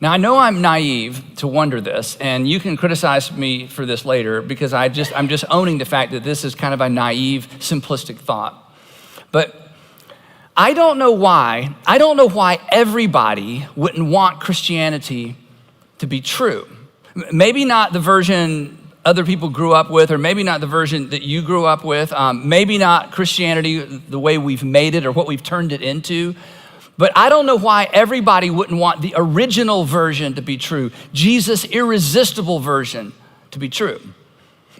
Now, I know I'm naive to wonder this, and you can criticize me for this later because I'm just owning the fact that this is kind of a naive, simplistic thought. But I don't know why everybody wouldn't want Christianity to be true. Maybe not the version other people grew up with, or maybe not the version that you grew up with, maybe not Christianity the way we've made it or what we've turned it into. But I don't know why everybody wouldn't want the original version to be true, Jesus' irresistible version to be true.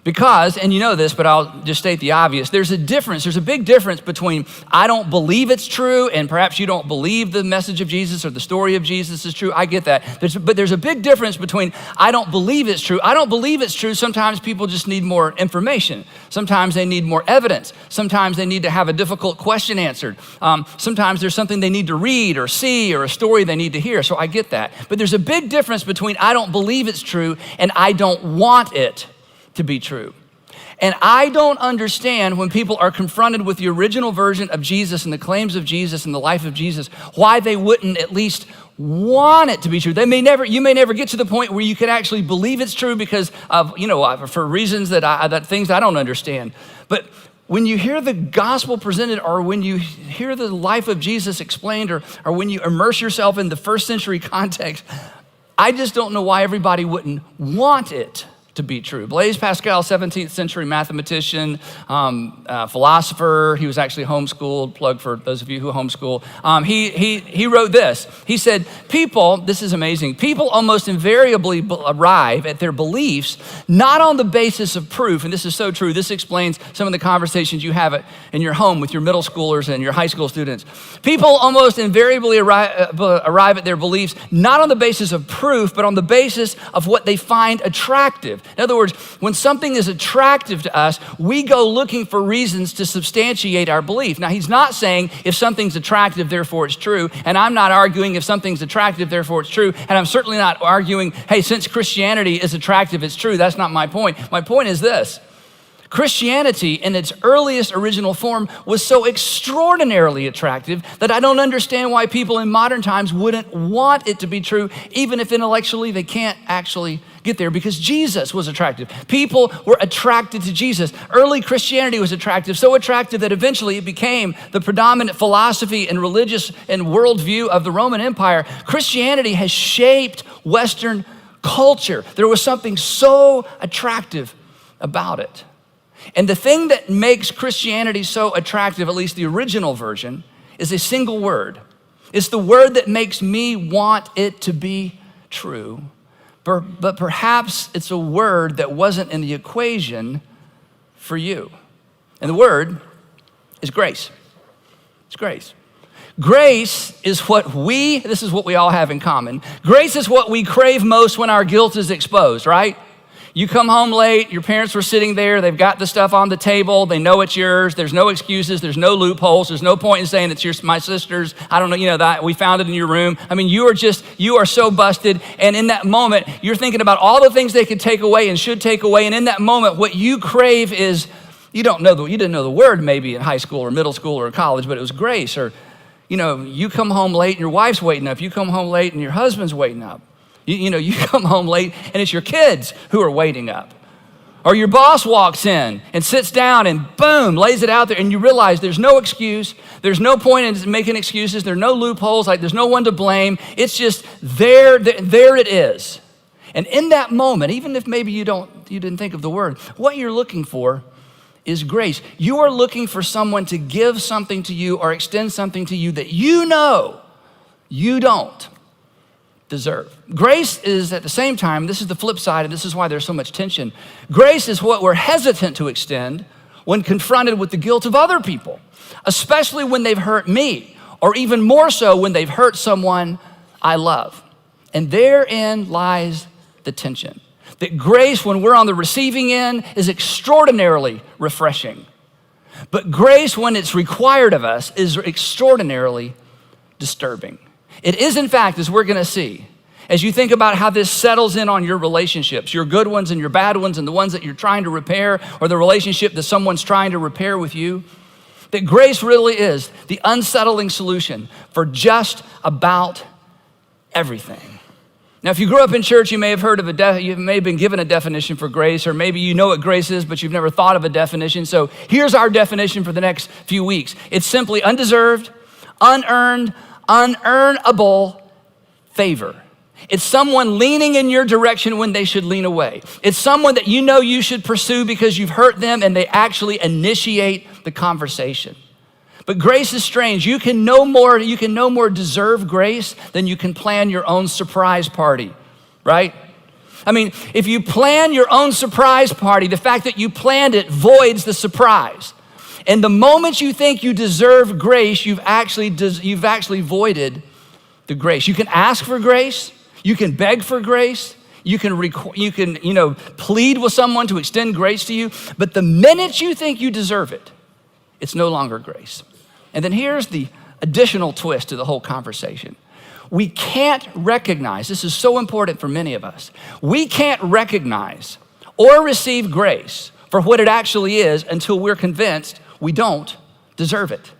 Because, and you know this, but I'll just state the obvious, there's a big difference between I don't believe it's true, and perhaps you don't believe the message of Jesus or the story of Jesus is true. I get that. But there's a big difference between I don't believe it's true. I don't believe it's true. Sometimes people just need more information. Sometimes they need more evidence. Sometimes they need to have a difficult question answered. Sometimes there's something they need to read or see or a story they need to hear. So I get that. But there's a big difference between I don't believe it's true and I don't want it to be true. And I don't understand when people are confronted with the original version of Jesus and the claims of Jesus and the life of Jesus, why they wouldn't at least want it to be true. You may never get to the point where you can actually believe it's true because of, for reasons that things I don't understand. But when you hear the gospel presented, or when you hear the life of Jesus explained, or when you immerse yourself in the first century context, I just don't know why everybody wouldn't want it to be true. Blaise Pascal, 17th century mathematician, philosopher. He was actually homeschooled. Plug for those of you who homeschool. He wrote this. He said, this is amazing, people almost invariably arrive at their beliefs not on the basis of proof, and this is so true. This explains some of the conversations you have in your home with your middle schoolers and your high school students. People almost invariably arrive at their beliefs not on the basis of proof, but on the basis of what they find attractive. In other words, when something is attractive to us, we go looking for reasons to substantiate our belief. Now, he's not saying if something's attractive, therefore it's true. And I'm not arguing if something's attractive, therefore it's true. And I'm certainly not arguing, hey, since Christianity is attractive, it's true. That's not my point. My point is this. Christianity in its earliest original form was so extraordinarily attractive that I don't understand why people in modern times wouldn't want it to be true, even if intellectually they can't actually get there, because Jesus was attractive. People were attracted to Jesus. Early Christianity was attractive, so attractive that eventually it became the predominant philosophy and religious and worldview of the Roman Empire. Christianity has shaped Western culture. There was something so attractive about it. And the thing that makes Christianity so attractive, at least the original version, is a single word. It's the word that makes me want it to be true. But perhaps it's a word that wasn't in the equation for you. And the word is grace. It's grace. Grace is this is what we all have in common. Grace is what we crave most when our guilt is exposed, right? You come home late, your parents were sitting there, they've got the stuff on the table, they know it's yours, there's no excuses, there's no loopholes, there's no point in saying it's my sister's, I don't know, that we found it in your room. I mean, you are so busted, and in that moment, you're thinking about all the things they could take away and should take away, and in that moment, what you crave is, you didn't know the word maybe in high school or middle school or college, but it was grace. Or, you come home late and your wife's waiting up, you come home late and your husband's waiting up. You come home late and it's your kids who are waiting up. Or your boss walks in and sits down and boom, lays it out there, and you realize there's no excuse. There's no point in making excuses. There are no loopholes. There's no one to blame. It's just there it is. And in that moment, even if maybe you didn't think of the word, what you're looking for is grace. You are looking for someone to give something to you or extend something to you that you know you don't deserve. Grace is at the same time, this is the flip side, and this is why there's so much tension. Grace is what we're hesitant to extend when confronted with the guilt of other people, especially when they've hurt me, or even more so when they've hurt someone I love. And therein lies the tension. That grace, when we're on the receiving end, is extraordinarily refreshing. But grace, when it's required of us, is extraordinarily disturbing. It is, in fact, as we're gonna see, as you think about how this settles in on your relationships, your good ones and your bad ones and the ones that you're trying to repair, or the relationship that someone's trying to repair with you, that grace really is the unsettling solution for just about everything. Now, if you grew up in church, you may have heard of you may have been given a definition for grace, or maybe you know what grace is, but you've never thought of a definition. So here's our definition for the next few weeks. It's simply undeserved, unearned, unearnable favor. It's someone leaning in your direction when they should lean away. It's someone that you know you should pursue because you've hurt them and they actually initiate the conversation. But grace is strange. You can no more deserve grace than you can plan your own surprise party, right? I mean, if you plan your own surprise party, the fact that you planned it voids the surprise. And the moment you think you deserve grace, you've actually voided the grace. You can ask for grace, you can beg for grace, you can plead with someone to extend grace to you, but the minute you think you deserve it, it's no longer grace. And then here's the additional twist to the whole conversation. We can't recognize, this is so important for many of us, we can't recognize or receive grace for what it actually is until we're convinced we don't deserve it.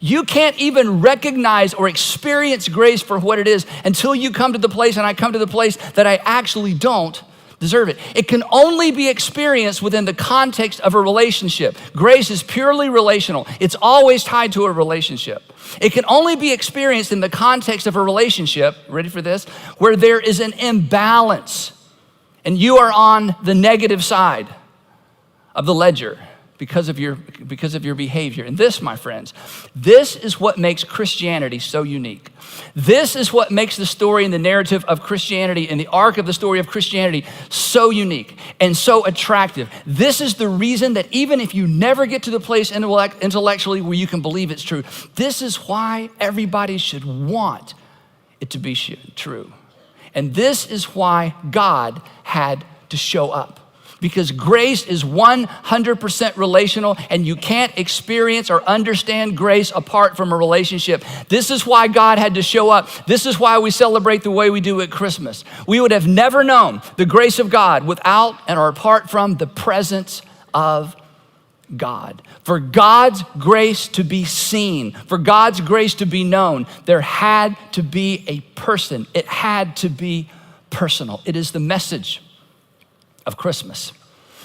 You can't even recognize or experience grace for what it is until you come to the place, and I come to the place, that I actually don't deserve it. It can only be experienced within the context of a relationship. Grace is purely relational. It's always tied to a relationship. It can only be experienced in the context of a relationship, ready for this, where there is an imbalance and you are on the negative side of the ledger because of your behavior. And this, my friends, this is what makes Christianity so unique. This is what makes the story and the narrative of Christianity and the arc of the story of Christianity so unique and so attractive. This is the reason that even if you never get to the place intellectually where you can believe it's true, this is why everybody should want it to be true. And this is why God had to show up. Because grace is 100% relational, and you can't experience or understand grace apart from a relationship. This is why God had to show up. This is why we celebrate the way we do at Christmas. We would have never known the grace of God without and or apart from the presence of God. For God's grace to be seen, for God's grace to be known, there had to be a person. It had to be personal. It is the message of Christmas.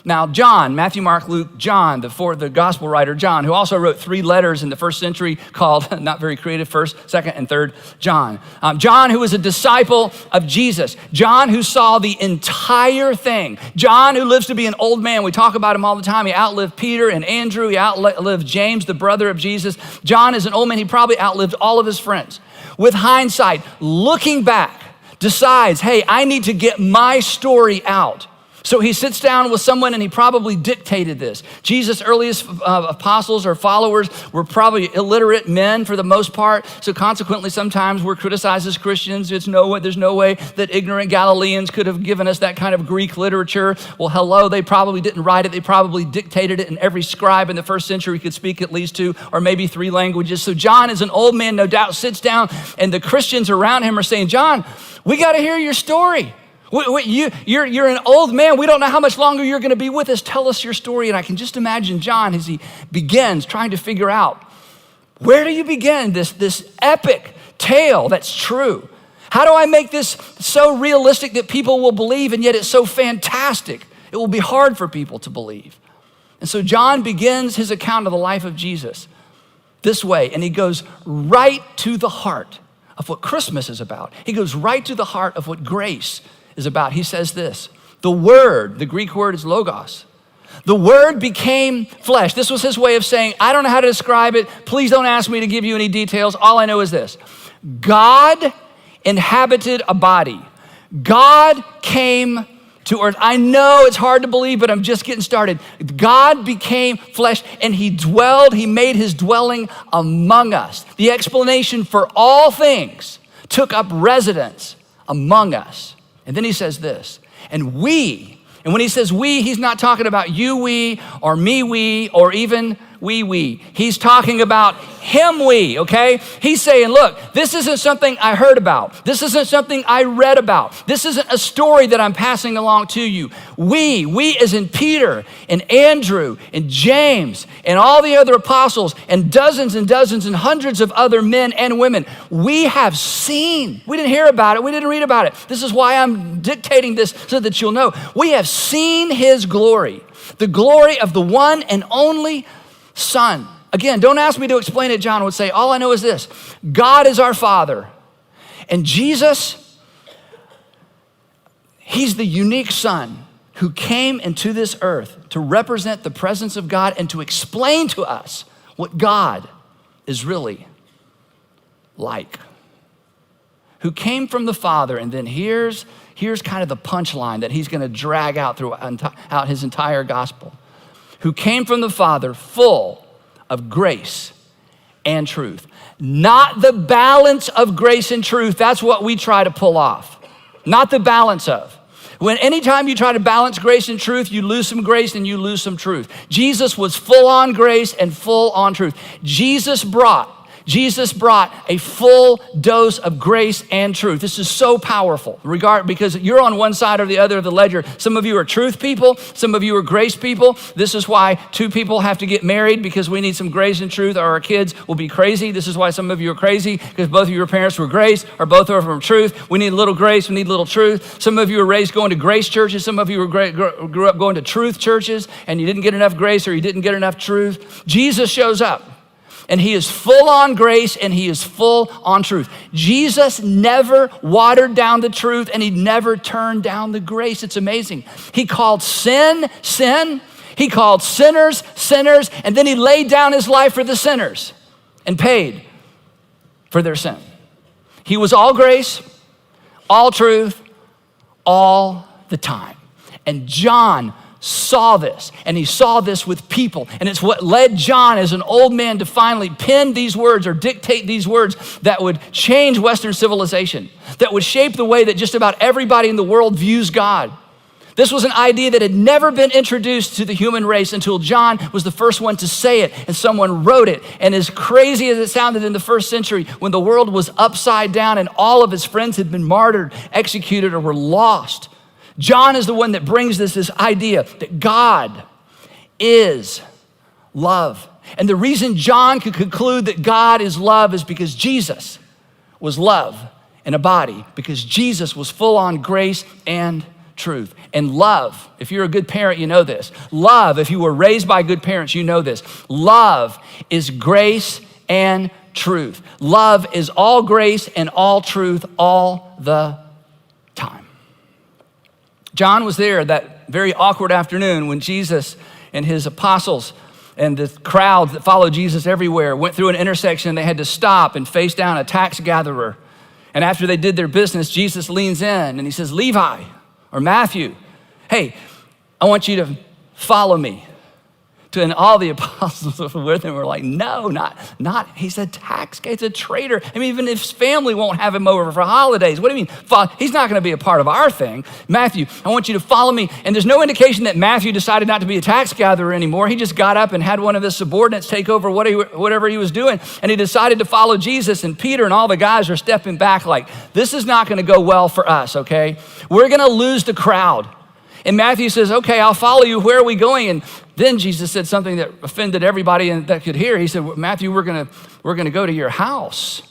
Now, John, Matthew, Mark, Luke, John, the gospel writer John, who also wrote 3 letters in the first century called, not very creative, 1st, 2nd, and 3rd John. John, who was a disciple of Jesus. John, who saw the entire thing. John, who lives to be an old man. We talk about him all the time. He outlived Peter and Andrew. He outlived James, the brother of Jesus. John is an old man. He probably outlived all of his friends. With hindsight, looking back, decides, hey, I need to get my story out. So he sits down with someone and he probably dictated this. Jesus' earliest apostles or followers were probably illiterate men for the most part. So consequently, sometimes we're criticized as Christians. There's no way that ignorant Galileans could have given us that kind of Greek literature. Well, hello, they probably didn't write it. They probably dictated it, and every scribe in the first century could speak at least 2 or maybe 3 languages. So John is an old man, no doubt, sits down, and the Christians around him are saying, John, we got to hear your story. You're an old man. We don't know how much longer you're going to be with us. Tell us your story. And I can just imagine John as he begins trying to figure out, where do you begin this epic tale that's true? How do I make this so realistic that people will believe, and yet it's so fantastic it will be hard for people to believe? And so John begins his account of the life of Jesus this way, and he goes right to the heart of what Christmas is about. He goes right to the heart of what grace is about. He says this: the word, the Greek word is logos. The word became flesh. This was his way of saying, I don't know how to describe it. Please don't ask me to give you any details. All I know is this: God inhabited a body. God came to earth. I know it's hard to believe, but I'm just getting started. God became flesh and he made his dwelling among us. The explanation for all things took up residence among us. And then he says this, and when he says we, he's not talking about you, we, or me, we, or even we. He's talking about him, okay? He's saying, look, this isn't something I heard about. This isn't something I read about. This isn't a story that I'm passing along to you. We as in Peter and Andrew and James and all the other apostles and dozens and hundreds of other men and women, we have seen. We didn't hear about it. We didn't read about it. This is why I'm dictating this so that you'll know. We have seen his glory, the glory of the one and only Son. Again, don't ask me to explain it. John would say, all I know is this: God is our Father. And Jesus, he's the unique Son who came into this earth to represent the presence of God and to explain to us what God is really like. Who came from the Father, and then here's kind of the punchline that he's going to drag out throughout his entire gospel. Who came from the Father full of grace and truth. Not the balance of grace and truth. That's what we try to pull off. Not the balance of. Anytime you try to balance grace and truth, you lose some grace and you lose some truth. Jesus was full on grace and full on truth. Jesus brought a full dose of grace and truth. This is so powerful, because you're on one side or the other of the ledger. Some of you are truth people, some of you are grace people. This is why two people have to get married, because we need some grace and truth, or our kids will be crazy. This is why some of you are crazy, because both of your parents were grace, or both of them are truth. We need a little grace, we need a little truth. Some of you were raised going to grace churches, some of you grew up going to truth churches, and you didn't get enough grace or you didn't get enough truth. Jesus shows up. And he is full on grace and he is full on truth. Jesus never watered down the truth and he never turned down the grace. It's amazing. He called sin, sin. He called sinners, sinners. And then he laid down his life for the sinners and paid for their sin. He was all grace, all truth, all the time. And John saw this, and he saw this with people, and it's what led John as an old man to finally pen these words or dictate these words that would change Western civilization, that would shape the way that just about everybody in the world views God. This was an idea that had never been introduced to the human race until John was the first one to say it, and someone wrote it. And as crazy as it sounded in the first century, when the world was upside down and all of his friends had been martyred, executed, or were lost, John is the one that brings this idea that God is love. And the reason John could conclude that God is love is because Jesus was love in a body, because Jesus was full on grace and truth. And love, if you're a good parent, you know this. Love, if you were raised by good parents, you know this. Love is grace and truth. Love is all grace and all truth all the time. John was there that very awkward afternoon when Jesus and his apostles and the crowds that followed Jesus everywhere went through an intersection and they had to stop and face down a tax gatherer. And after they did their business, Jesus leans in and he says, Levi or Matthew, hey, I want you to follow me. And all the apostles with him were like, no, not. He's a tax guy, he's a traitor. I mean, even if his family won't have him over for holidays, what do you mean? He's not gonna be a part of our thing. Matthew, I want you to follow me. And there's no indication that Matthew decided not to be a tax gatherer anymore. He just got up and had one of his subordinates take over whatever he was doing. And he decided to follow Jesus, and Peter and all the guys are stepping back like, this is not gonna go well for us, okay? We're gonna lose the crowd. And Matthew says, okay, I'll follow you. Where are we going? And then Jesus said something that offended everybody that could hear. He said, Matthew, we're gonna go to your house.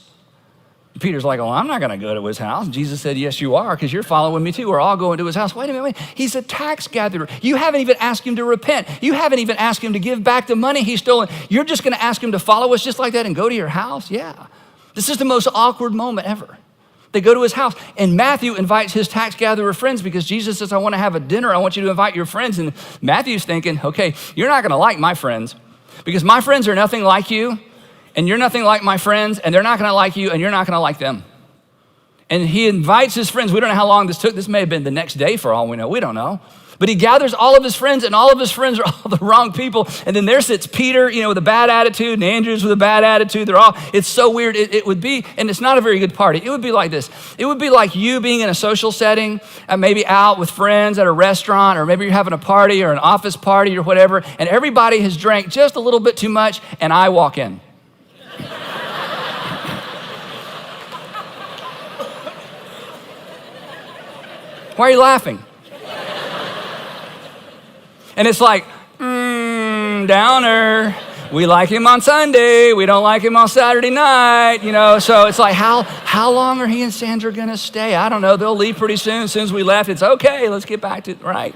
And Peter's like, oh, I'm not gonna go to his house. And Jesus said, yes, you are, because you're following me too. We're all going to his house. Wait a minute, he's a tax gatherer. You haven't even asked him to repent. You haven't even asked him to give back the money he's stolen. You're just gonna ask him to follow us just like that and go to your house? Yeah. This is the most awkward moment ever. They go to his house, and Matthew invites his tax gatherer friends because Jesus says, I want to have a dinner. I want you to invite your friends. And Matthew's thinking, okay, you're not going to like my friends because my friends are nothing like you, and you're nothing like my friends, and they're not going to like you, and you're not going to like them. And he invites his friends. We don't know how long this took. This may have been the next day for all we know. We don't know. But he gathers all of his friends, and all of his friends are all the wrong people. And then there sits Peter, with a bad attitude, and Andrew's with a bad attitude. It's so weird. It would be, and it's not a very good party. It would be like this. It would be like you being in a social setting, maybe out with friends at a restaurant, or maybe you're having a party or an office party or whatever, and everybody has drank just a little bit too much, and I walk in. Why are you laughing? And it's like, downer. We like him on Sunday. We don't like him on Saturday night, So it's like, how long are he and Sandra going to stay? I don't know. They'll leave pretty soon. As soon as we left, it's okay. Let's get back to it, right?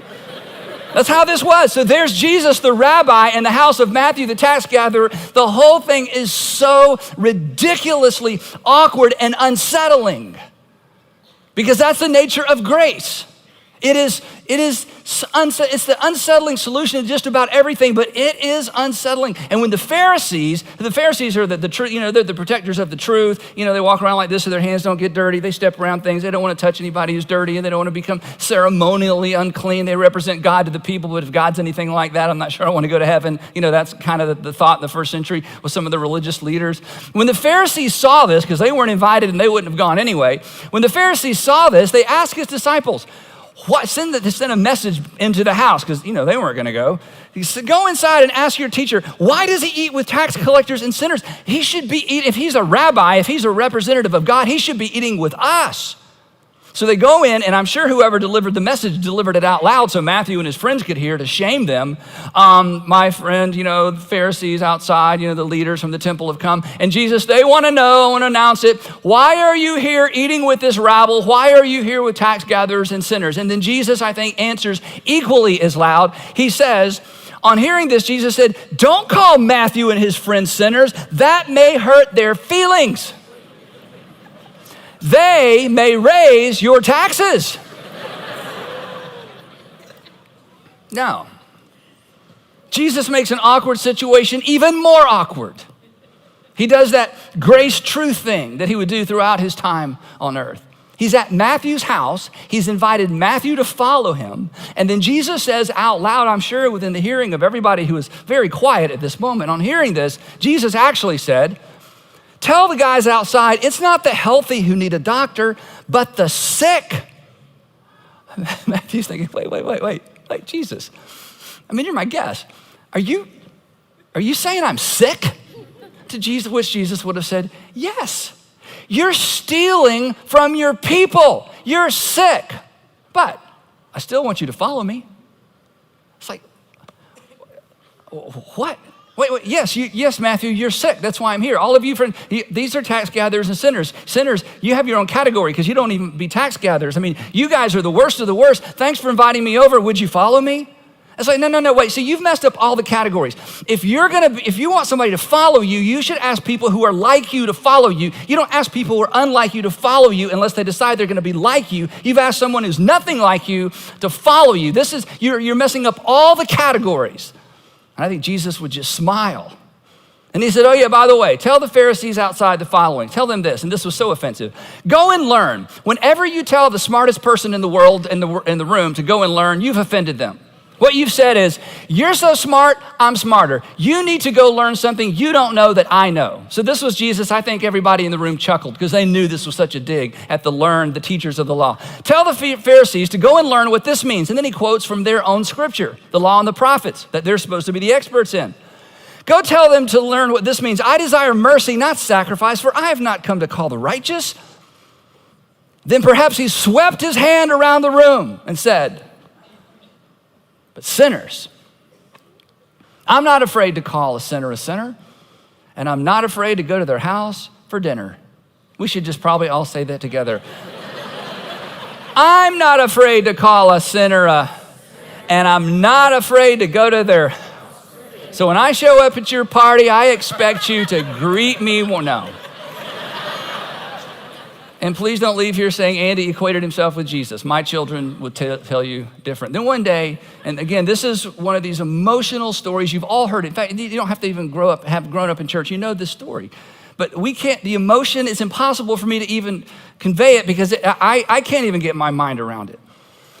That's how this was. So there's Jesus, the rabbi, in the house of Matthew, the tax gatherer. The whole thing is so ridiculously awkward and unsettling because that's the nature of grace. It's the unsettling solution to just about everything, but it is unsettling. And when the Pharisees are the truth, they're the protectors of the truth. They walk around like this so their hands don't get dirty. They step around things. They don't want to touch anybody who's dirty, and they don't want to become ceremonially unclean. They represent God to the people, but if God's anything like that, I'm not sure I want to go to heaven. That's kind of the thought in the first century with some of the religious leaders. When the Pharisees saw this, because they weren't invited and they wouldn't have gone anyway, when the Pharisees saw this, they asked his disciples, send a message into the house, because they weren't going to go. He said, go inside and ask your teacher, why does he eat with tax collectors and sinners? He should be eating, if he's a rabbi, if he's a representative of God, he should be eating with us. So they go in, and I'm sure whoever delivered the message delivered it out loud so Matthew and his friends could hear to shame them. My friend, the Pharisees outside, the leaders from the temple have come. And Jesus, they want to know, I want to announce it. Why are you here eating with this rabble? Why are you here with tax gatherers and sinners? And then Jesus, I think, answers equally as loud. He says, on hearing this, Jesus said, don't call Matthew and his friends sinners. That may hurt their feelings. They may raise your taxes. Now, Jesus makes an awkward situation even more awkward. He does that grace truth thing that he would do throughout his time on earth. He's at Matthew's house. He's invited Matthew to follow him. And then Jesus says out loud, I'm sure within the hearing of everybody who is very quiet at this moment, on hearing this, Jesus actually said, tell the guys outside, it's not the healthy who need a doctor, but the sick. Matthew's thinking, wait, Jesus. You're my guest. Are you saying I'm sick? To Jesus, which Jesus would have said, yes. You're stealing from your people. You're sick. But I still want you to follow me. It's like, what? Wait, yes, Matthew, you're sick. That's why I'm here. All of you, friends, these are tax gatherers and sinners. Sinners, you have your own category because you don't even be tax gatherers. You guys are the worst of the worst. Thanks for inviting me over. Would you follow me? It's like, no, wait. See, you've messed up all the categories. If you want somebody to follow you, you should ask people who are like you to follow you. You don't ask people who are unlike you to follow you unless they decide they're going to be like you. You've asked someone who's nothing like you to follow you. You're messing up all the categories. And I think Jesus would just smile. And he said, oh yeah, by the way, tell the Pharisees outside the following. Tell them this, and this was so offensive. Go and learn. Whenever you tell the smartest person in the world, in the room to go and learn, you've offended them. What you've said is, you're so smart, I'm smarter. You need to go learn something you don't know that I know. So this was Jesus. I think everybody in the room chuckled because they knew this was such a dig at the teachers of the law. Tell the Pharisees to go and learn what this means. And then he quotes from their own scripture, the law and the prophets, that they're supposed to be the experts in. Go tell them to learn what this means. I desire mercy, not sacrifice, for I have not come to call the righteous. Then perhaps he swept his hand around the room and said, but sinners. I'm not afraid to call a sinner, and I'm not afraid to go to their house for dinner. We should just probably all say that together. I'm not afraid to call a sinner, and I'm not afraid to go to their. So when I show up at your party, I expect you to greet me. Well, no. And please don't leave here saying Andy equated himself with Jesus. My children would tell you different. Then one day, and again, this is one of these emotional stories you've all heard. In fact, you don't have to even have grown up in church. You know this story. But the emotion, it's impossible for me to even convey it because I can't even get my mind around it.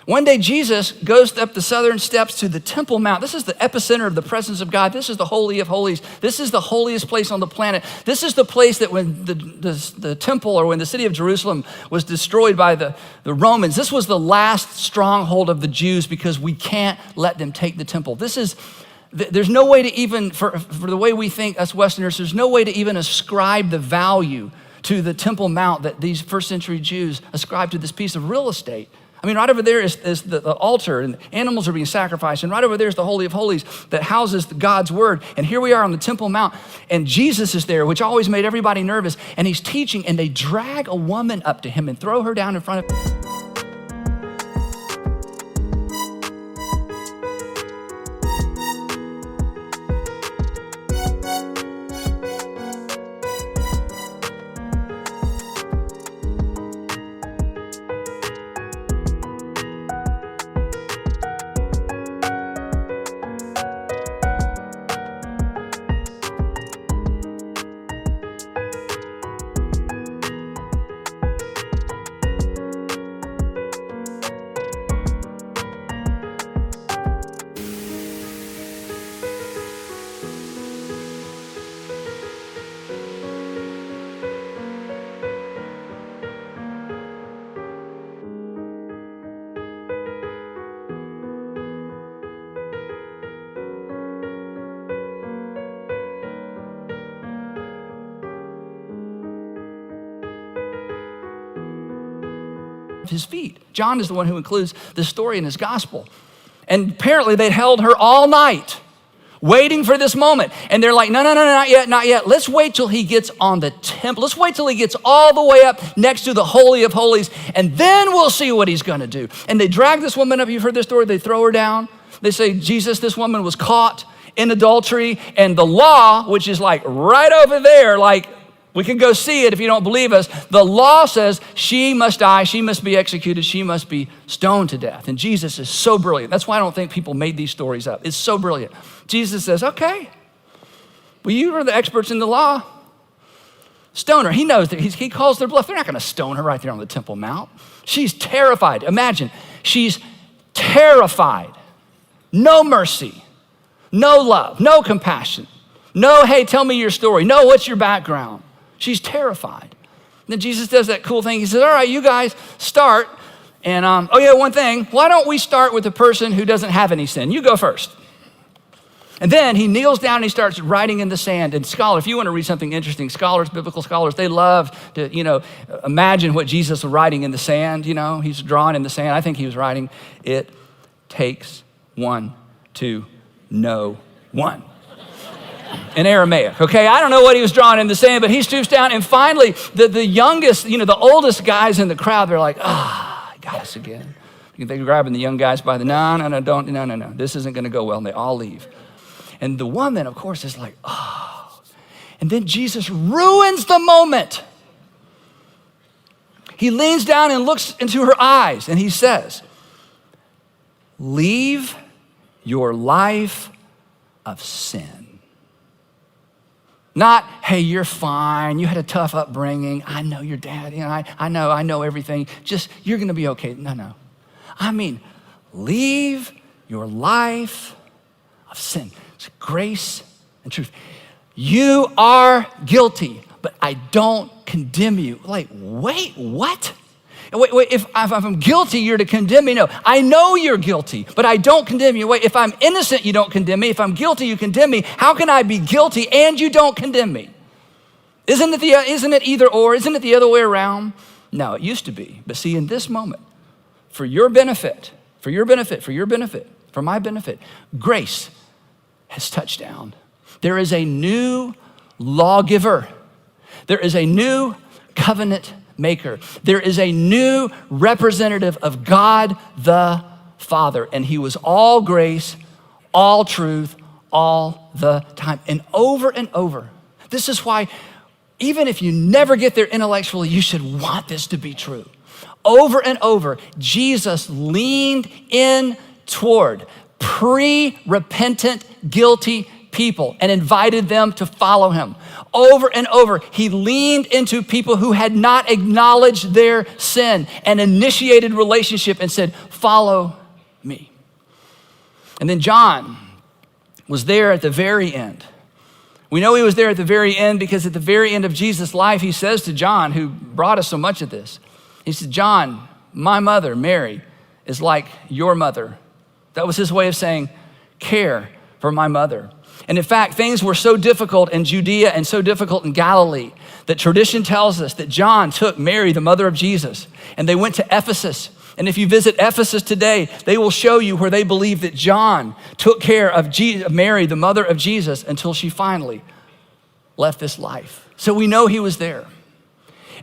One day, Jesus goes up the southern steps to the Temple Mount. This is the epicenter of the presence of God. This is the Holy of Holies. This is the holiest place on the planet. This is the place that when the temple, or when the city of Jerusalem was destroyed by the Romans, this was the last stronghold of the Jews, because we can't let them take the temple. There's no way to even, for the way we think, us Westerners, there's no way to even ascribe the value to the Temple Mount that these first century Jews ascribed to this piece of real estate. I mean, right over there is the altar, and animals are being sacrificed. And right over there is the Holy of Holies that houses God's word. And here we are on the Temple Mount, and Jesus is there, which always made everybody nervous. And he's teaching, and they drag a woman up to him and throw her down in front of him. His feet. John is the one who includes this story in his gospel. And apparently they'd held her all night, waiting for this moment. And they're like, no, not yet, not yet. Let's wait till he gets on the temple. Let's wait till he gets all the way up next to the Holy of Holies, and then we'll see what he's gonna do. And they drag this woman up. You've heard this story. They throw her down. They say, Jesus, this woman was caught in adultery, and the law, which is like right over there, like, we can go see it if you don't believe us. The law says she must die, she must be executed, she must be stoned to death. And Jesus is so brilliant. That's why I don't think people made these stories up. It's so brilliant. Jesus says, okay, well, you are the experts in the law. Stone her. He knows that he calls their bluff. They're not gonna stone her right there on the Temple Mount. She's terrified. Imagine, she's terrified. No mercy, no love, no compassion. No, hey, tell me your story. No, what's your background? She's terrified. And then Jesus does that cool thing. He says, all right, you guys start. And, oh yeah, one thing. Why don't we start with the person who doesn't have any sin? You go first. And then he kneels down and he starts writing in the sand. And scholars, if you want to read something interesting, biblical scholars, they love to, imagine what Jesus was writing in the sand. He's drawing in the sand. I think he was writing, it takes one to know one. In Aramaic, okay? I don't know what he was drawing in the sand, but he stoops down, and finally, the youngest, the oldest guys in the crowd, they're like, he got us again. They're grabbing the young guys by the, no, this isn't gonna go well, and they all leave. And the woman, of course, is like, and then Jesus ruins the moment. He leans down and looks into her eyes, and he says, leave your life of sin. Not, hey, you're fine. You had a tough upbringing. I know your dad. I know everything. Just, you're going to be okay. No. I mean, leave your life of sin. It's grace and truth. You are guilty, but I don't condemn you. Like, wait, what? Wait, if I'm guilty, you're to condemn me? No, I know you're guilty, but I don't condemn you. Wait, if I'm innocent, you don't condemn me. If I'm guilty, you condemn me. How can I be guilty and you don't condemn me? Isn't it either or? Isn't it the other way around? No, it used to be. But see, in this moment, for your benefit, for my benefit, grace has touched down. There is a new lawgiver. There is a new covenant maker. There is a new representative of God the Father, and he was all grace, all truth, all the time, and over. This is why, even if you never get there intellectually, you should want this to be true. Over and over, Jesus leaned in toward pre-repentant, guilty people and invited them to follow him. Over and over, he leaned into people who had not acknowledged their sin and initiated relationship and said, follow me. And then John was there at the very end. We know he was there at the very end because at the very end of Jesus' life, he says to John, who brought us so much of this, he said, John, my mother, Mary, is like your mother. That was his way of saying, care for my mother. And in fact, things were so difficult in Judea and so difficult in Galilee that tradition tells us that John took Mary, the mother of Jesus, and they went to Ephesus. And if you visit Ephesus today, they will show you where they believe that John took care of Mary, the mother of Jesus, until she finally left this life. So we know he was there.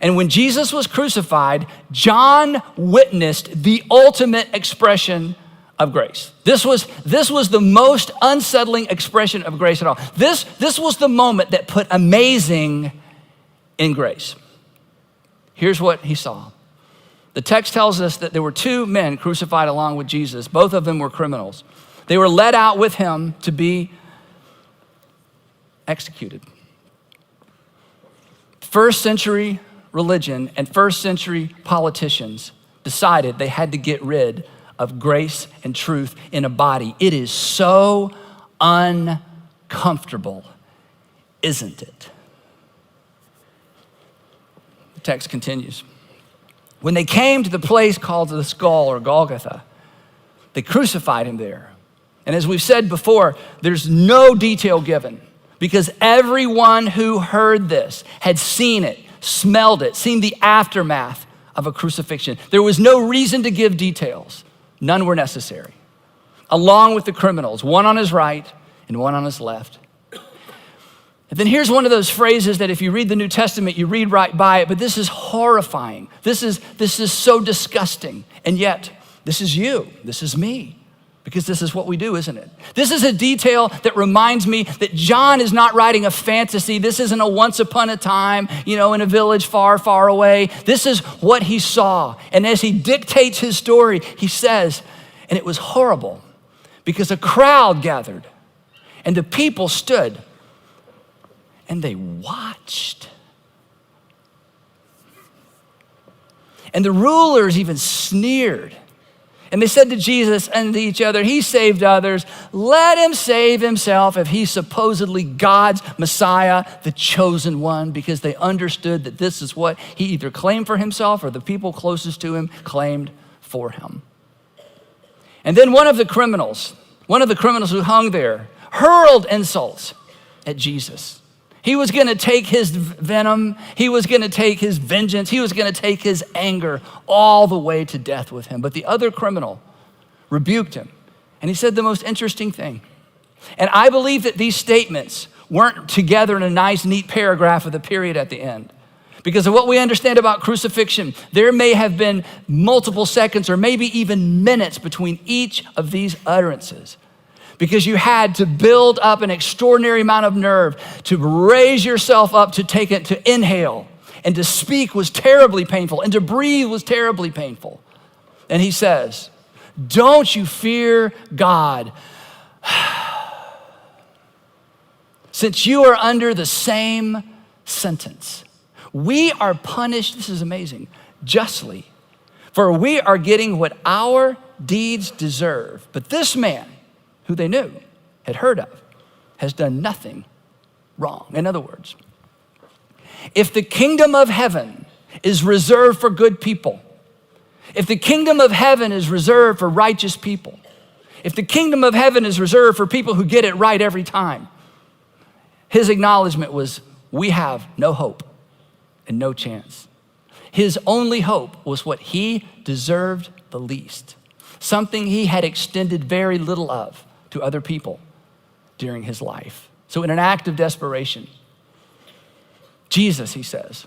And when Jesus was crucified, John witnessed the ultimate expression of grace. This was the most unsettling expression of grace at all. This was the moment that put amazing in grace. Here's what he saw. The text tells us that there were two men crucified along with Jesus. Both of them were criminals. They were led out with him to be executed. First century religion and first century politicians decided they had to get rid of grace and truth in a body. It is so uncomfortable, isn't it? The text continues. When they came to the place called the skull or Golgotha, they crucified him there. And as we've said before, there's no detail given because everyone who heard this had seen it, smelled it, seen the aftermath of a crucifixion. There was no reason to give details. None were necessary. Along with the criminals, one on his right and one on his left. And then here's one of those phrases that if you read the New Testament, you read right by it, but this is horrifying. This is so disgusting. And yet, this is you, this is me. Because this is what we do, isn't it? This is a detail that reminds me that John is not writing a fantasy. This isn't a once upon a time, in a village far, far away. This is what he saw. And as he dictates his story, he says, and it was horrible because a crowd gathered and the people stood and they watched. And the rulers even sneered. And they said to Jesus and to each other, he saved others. Let him save himself if he's supposedly God's Messiah, the chosen one, because they understood that this is what he either claimed for himself or the people closest to him claimed for him. And then one of the criminals who hung there, hurled insults at Jesus. He was gonna take his venom, he was gonna take his vengeance, he was gonna take his anger all the way to death with him. But the other criminal rebuked him, and he said the most interesting thing. And I believe that these statements weren't together in a nice, neat paragraph with a period at the end. Because of what we understand about crucifixion, there may have been multiple seconds or maybe even minutes between each of these utterances. Because you had to build up an extraordinary amount of nerve to raise yourself up, to inhale, and to speak was terribly painful, and to breathe was terribly painful. And he says, don't you fear God, since you are under the same sentence. We are punished, this is amazing, justly, for we are getting what our deeds deserve. But this man, who they knew, had heard of, has done nothing wrong. In other words, if the kingdom of heaven is reserved for good people, if the kingdom of heaven is reserved for righteous people, if the kingdom of heaven is reserved for people who get it right every time, his acknowledgement was, we have no hope and no chance. His only hope was what he deserved the least, something he had extended very little of to other people during his life. So in an act of desperation, Jesus, he says,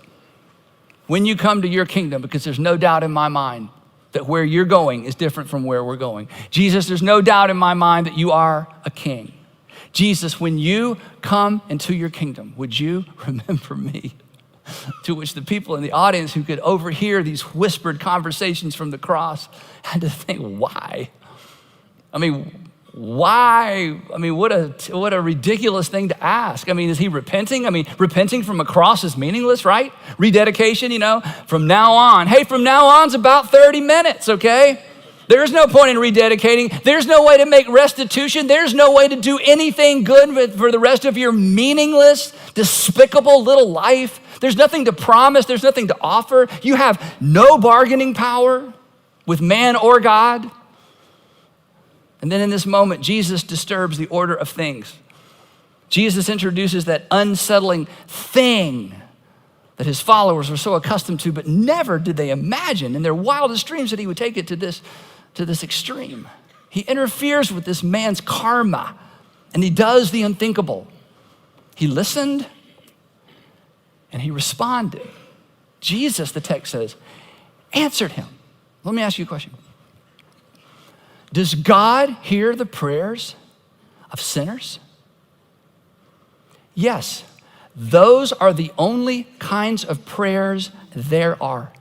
when you come to your kingdom, because there's no doubt in my mind that where you're going is different from where we're going. Jesus, there's no doubt in my mind that you are a king. Jesus, when you come into your kingdom, would you remember me? To which the people in the audience who could overhear these whispered conversations from the cross had to think, why? I mean, why? I mean, what a ridiculous thing to ask. I mean, is he repenting? I mean, repenting from a cross is meaningless, right? Rededication, from now on. Hey, from now on's about 30 minutes, okay? There's no point in rededicating. There's no way to make restitution. There's no way to do anything good for the rest of your meaningless, despicable little life. There's nothing to promise. There's nothing to offer. You have no bargaining power with man or God. And then in this moment, Jesus disturbs the order of things. Jesus introduces that unsettling thing that his followers were so accustomed to, but never did they imagine in their wildest dreams that he would take it to this extreme. He interferes with this man's karma, and he does the unthinkable. He listened, and he responded. Jesus, the text says, answered him. Let me ask you a question. Does God hear the prayers of sinners? Yes, those are the only kinds of prayers there are.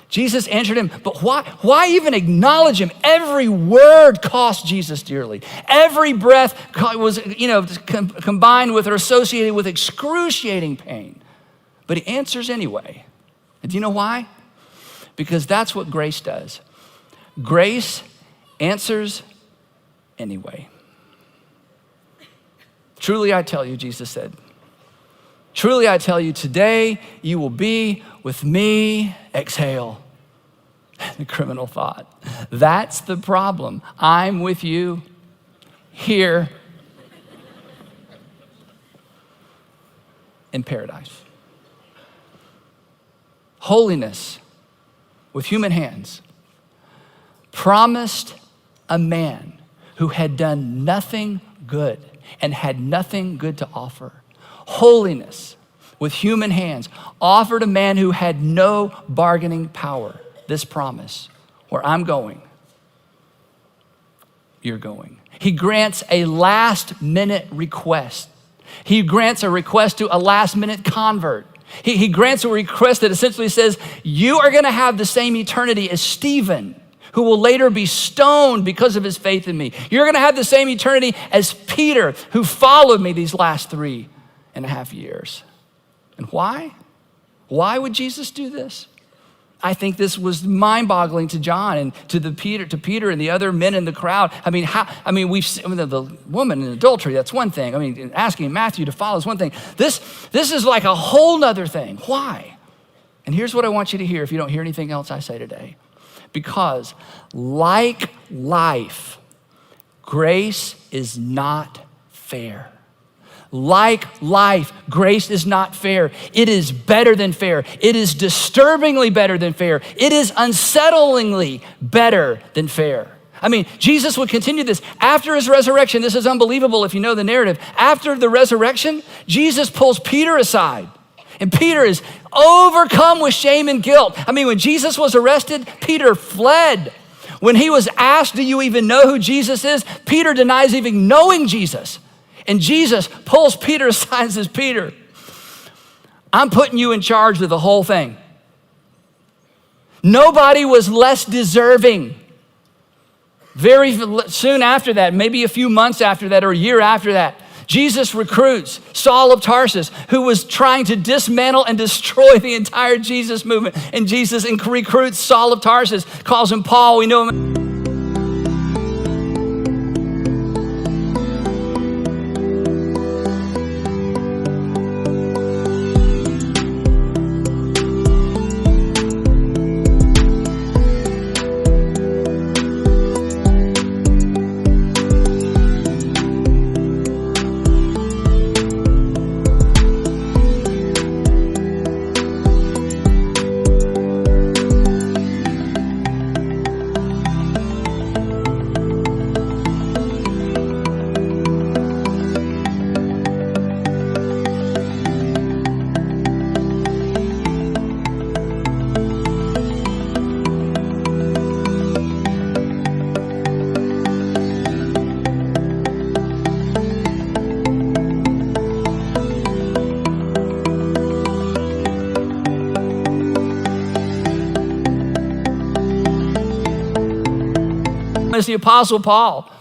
Jesus answered him, but why even acknowledge him? Every word cost Jesus dearly. Every breath was, combined with or associated with excruciating pain. But he answers anyway. And do you know why? Because that's what grace does. Grace answers anyway. Truly I tell you, Jesus said, truly I tell you, today you will be with me. Exhale. The criminal thought. That's the problem. I'm with you here in paradise. Holiness with human hands promised a man who had done nothing good and had nothing good to offer. Holiness with human hands offered a man who had no bargaining power this promise: where I'm going, you're going. He grants a last minute request. He grants a request to a last minute convert. He grants a request that essentially says, you are gonna have the same eternity as Stephen, who will later be stoned because of his faith in me. You're gonna have the same eternity as Peter, who followed me these last 3.5 years. And why? Why would Jesus do this? I think this was mind-boggling to John and to Peter and the other men in the crowd. We've seen the woman in adultery, that's one thing. Asking Matthew to follow is one thing. This is like a whole nother thing. Why? And here's what I want you to hear if you don't hear anything else I say today. Because like life, grace is not fair. Like life, grace is not fair. It is better than fair. It is disturbingly better than fair. It is unsettlingly better than fair. Jesus would continue this. After his resurrection, this is unbelievable if you know the narrative. After the resurrection, Jesus pulls Peter aside. And Peter is overcome with shame and guilt. When Jesus was arrested, Peter fled. When he was asked, do you even know who Jesus is? Peter denies even knowing Jesus. And Jesus pulls Peter aside and says, Peter, I'm putting you in charge of the whole thing. Nobody was less deserving. Very soon after that, maybe a few months after that or a year after that, Jesus recruits Saul of Tarsus, who was trying to dismantle and destroy the entire Jesus movement. And Jesus recruits Saul of Tarsus, calls him Paul. We know him. as the Apostle Paul.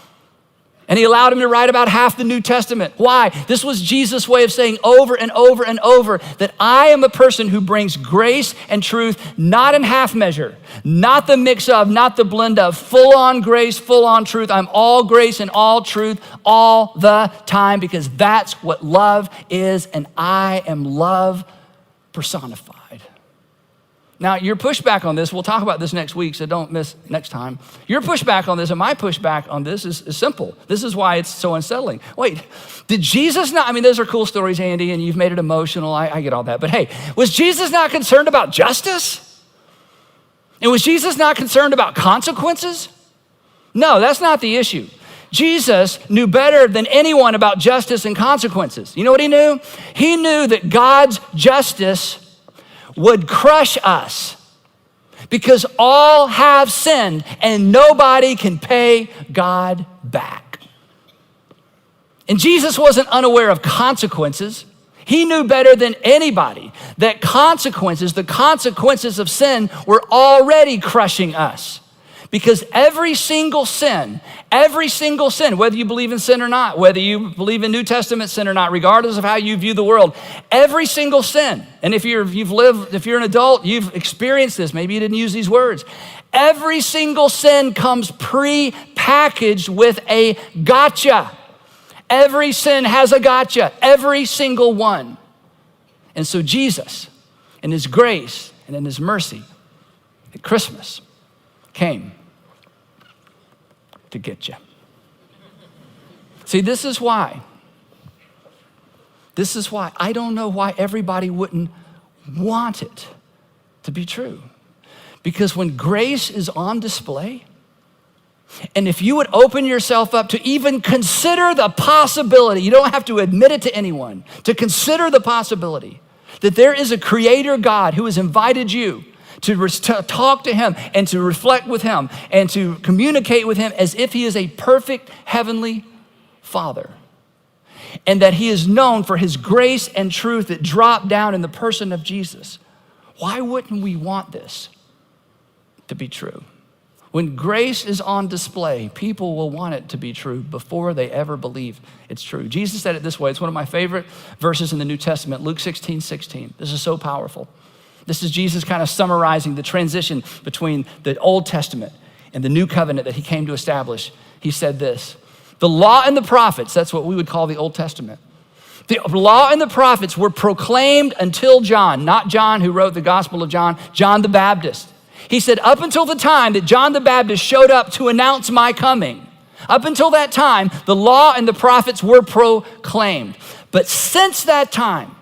And he allowed him to write about half the New Testament. Why? This was Jesus' way of saying over and over and over that I am a person who brings grace and truth, not in half measure, not the mix of, not the blend of, full on grace, full on truth. I'm all grace and all truth all the time because that's what love is, and I am love personified. Now, your pushback on this, we'll talk about this next week, so don't miss next time. Your pushback on this and my pushback on this is simple. This is why it's so unsettling. Wait, did Jesus not, I mean, those are cool stories, Andy, and you've made it emotional. I get all that. But hey, was Jesus not concerned about justice? And was Jesus not concerned about consequences? No, that's not the issue. Jesus knew better than anyone about justice and consequences. You know what he knew? He knew that God's justice would crush us because all have sinned and nobody can pay God back. And Jesus wasn't unaware of consequences. He knew better than anybody that the consequences of sin were already crushing us. Because every single sin, whether you believe in sin or not, whether you believe in New Testament sin or not, regardless of how you view the world, every single sin, and if you're an adult, you've experienced this, maybe you didn't use these words, every single sin comes pre-packaged with a gotcha. Every sin has a gotcha, every single one. And so Jesus, in his grace and in his mercy, at Christmas, came to get you. See, this is why I don't know why everybody wouldn't want it to be true. Because when grace is on display, and if you would open yourself up to even consider the possibility, you don't have to admit it to anyone, to consider the possibility that there is a creator God who has invited you to talk to him and to reflect with him and to communicate with him as if he is a perfect heavenly Father. And that he is known for his grace and truth that dropped down in the person of Jesus. Why wouldn't we want this to be true? When grace is on display, people will want it to be true before they ever believe it's true. Jesus said it this way. It's one of my favorite verses in the New Testament, Luke 16:16. This is so powerful. This is Jesus kind of summarizing the transition between the Old Testament and the new covenant that he came to establish. He said this, the law and the prophets, that's what we would call the Old Testament. The law and the prophets were proclaimed until John, not John who wrote the Gospel of John, John the Baptist. He said, up until the time that John the Baptist showed up to announce my coming, up until that time, the law and the prophets were proclaimed. But since that time,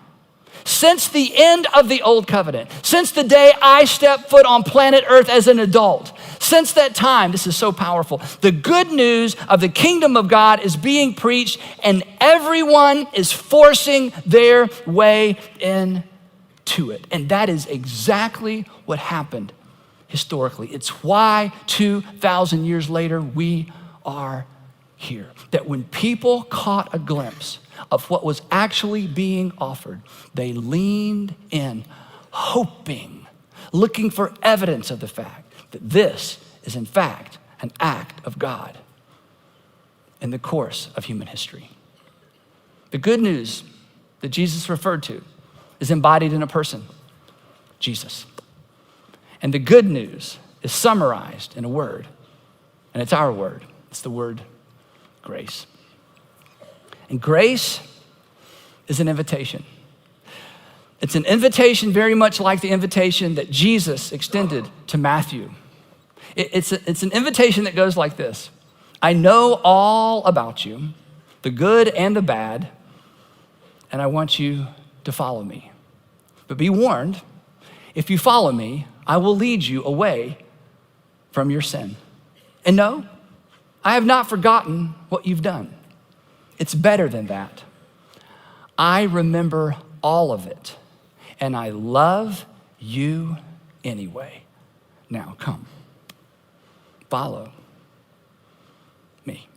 since the end of the old covenant, since the day I stepped foot on planet Earth as an adult, since that time, this is so powerful, the good news of the kingdom of God is being preached and everyone is forcing their way into it. And that is exactly what happened historically. It's why 2,000 years later, we are here. That when people caught a glimpse of what was actually being offered, they leaned in, hoping, looking for evidence of the fact that this is in fact an act of God in the course of human history. The good news that Jesus referred to is embodied in a person, Jesus. And the good news is summarized in a word, and it's our word. It's the word grace. And grace is an invitation. It's an invitation very much like the invitation that Jesus extended to Matthew. It's an invitation that goes like this. I know all about you, the good and the bad, and I want you to follow me. But be warned, if you follow me, I will lead you away from your sin. And no, I have not forgotten what you've done. It's better than that. I remember all of it, and I love you anyway. Now come, follow me.